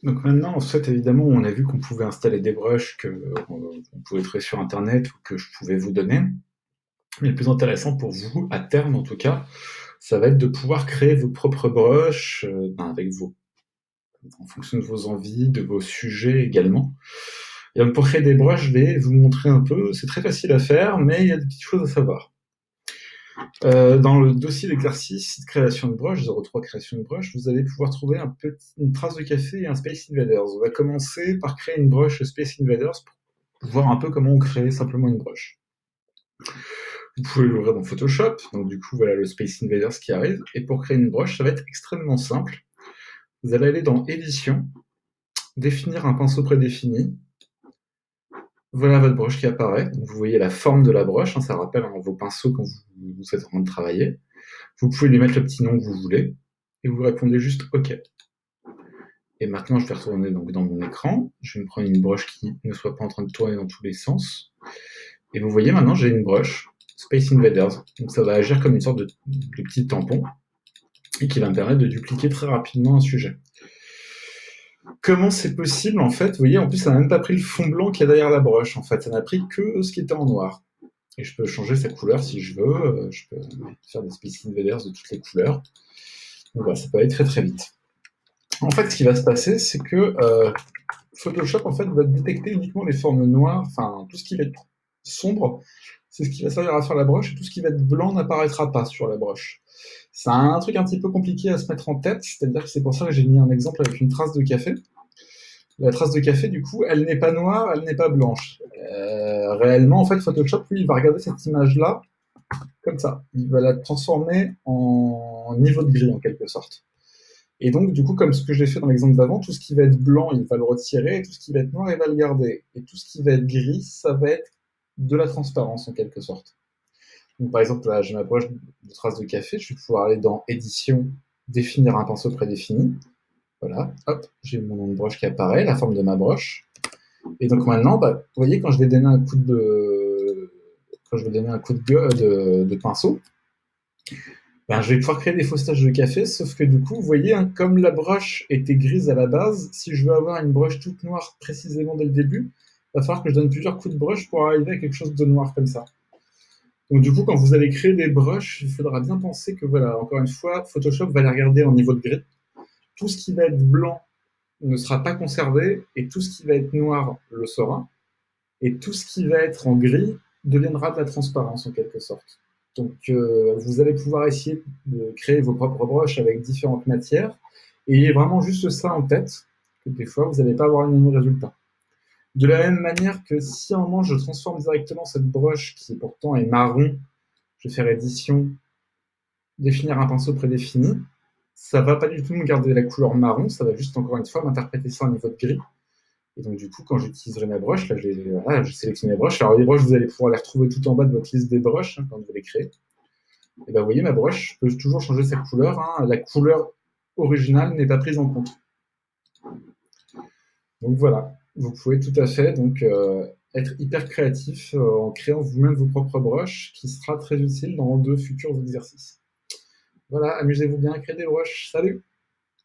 Donc maintenant, en fait, évidemment, on a vu qu'on pouvait installer des brushes que on pouvait trouver sur internet ou que je pouvais vous donner. Mais le plus intéressant pour vous, à terme en tout cas, ça va être de pouvoir créer vos propres brushes, avec vos en fonction de vos envies, de vos sujets également. Et donc pour créer des brushes, je vais vous montrer un peu. C'est très facile à faire, mais il y a des petites choses à savoir. Dans le dossier d'exercice de création de brush, 03 création de brush, vous allez pouvoir trouver une trace de café et un Space Invaders. On va commencer par créer une brush Space Invaders pour voir un peu comment on crée simplement une brush. Vous pouvez l'ouvrir dans Photoshop, donc du coup voilà le Space Invaders qui arrive. Et pour créer une brush, ça va être extrêmement simple. Vous allez aller dans Édition, définir un pinceau prédéfini. Voilà votre brush qui apparaît. Donc, vous voyez la forme de la brush, ça rappelle vos pinceaux quand vous êtes en train de travailler. Vous pouvez lui mettre le petit nom que vous voulez, et vous répondez juste OK. Et maintenant, je vais retourner donc dans mon écran. Je vais me prendre une brush qui ne soit pas en train de tourner dans tous les sens. Et vous voyez maintenant, j'ai une brush Space Invaders. Donc ça va agir comme une sorte de petit tampon et qui va me permettre de dupliquer très rapidement un sujet. Comment c'est possible en fait? Vous voyez, en plus, ça n'a même pas pris le fond blanc qu'il y a derrière la brush. En fait, ça n'a pris que ce qui était en noir. Et je peux changer sa couleur si je veux. Je peux faire des Space Invaders de toutes les couleurs. Donc voilà, ça peut aller très très vite. En fait, ce qui va se passer, c'est que Photoshop en fait va détecter uniquement les formes noires, enfin tout ce qui va être sombre, c'est ce qui va servir à faire la broche, et tout ce qui va être blanc n'apparaîtra pas sur la broche. C'est un truc un petit peu compliqué à se mettre en tête, c'est-à-dire que c'est pour ça que j'ai mis un exemple avec une trace de café. La trace de café, du coup, elle n'est pas noire, elle n'est pas blanche. Réellement, en fait, Photoshop, lui, il va regarder cette image-là comme ça. Il va la transformer en niveau de gris, en quelque sorte. Et donc, du coup, comme ce que j'ai fait dans l'exemple d'avant, tout ce qui va être blanc, il va le retirer, et tout ce qui va être noir, il va le garder. Et tout ce qui va être gris, ça va être de la transparence, en quelque sorte. Donc, par exemple, là, j'ai ma broche de trace de café, je vais pouvoir aller dans Édition, définir un pinceau prédéfini. Voilà, hop, j'ai mon nom de broche qui apparaît, la forme de ma broche. Et donc maintenant, bah, vous voyez, quand je vais donner un coup de pinceau, ben, je vais pouvoir créer des fausses taches de café, sauf que du coup, vous voyez, hein, comme la broche était grise à la base, si je veux avoir une broche toute noire précisément dès le début, il va falloir que je donne plusieurs coups de broche pour arriver à quelque chose de noir comme ça. Donc du coup, quand vous allez créer des brushes, il faudra bien penser que, voilà, encore une fois, Photoshop va les regarder en niveau de gris. Tout ce qui va être blanc ne sera pas conservé, et tout ce qui va être noir le sera, et tout ce qui va être en gris deviendra de la transparence en quelque sorte. Donc vous allez pouvoir essayer de créer vos propres brushes avec différentes matières, et ayez vraiment juste ça en tête, que des fois vous n'allez pas avoir le même résultat. De la même manière que si à un moment je transforme directement cette brush qui pourtant est marron, je vais faire édition, définir un pinceau prédéfini, ça va pas du tout me garder la couleur marron, ça va juste encore une fois m'interpréter ça au niveau de gris. Et donc, du coup, quand j'utiliserai ma broche, là, j'ai sélectionné ma broche. Alors, les broches, vous allez pouvoir les retrouver tout en bas de votre liste des broches, hein, quand vous les créez. Et ben, vous voyez, ma broche peut toujours changer sa couleur, hein. La couleur originale n'est pas prise en compte. Donc, voilà. Vous pouvez tout à fait donc, être hyper créatif en créant vous-même vos propres broches, qui sera très utile dans de futurs exercices. Voilà, amusez-vous bien à créer des broches. Salut!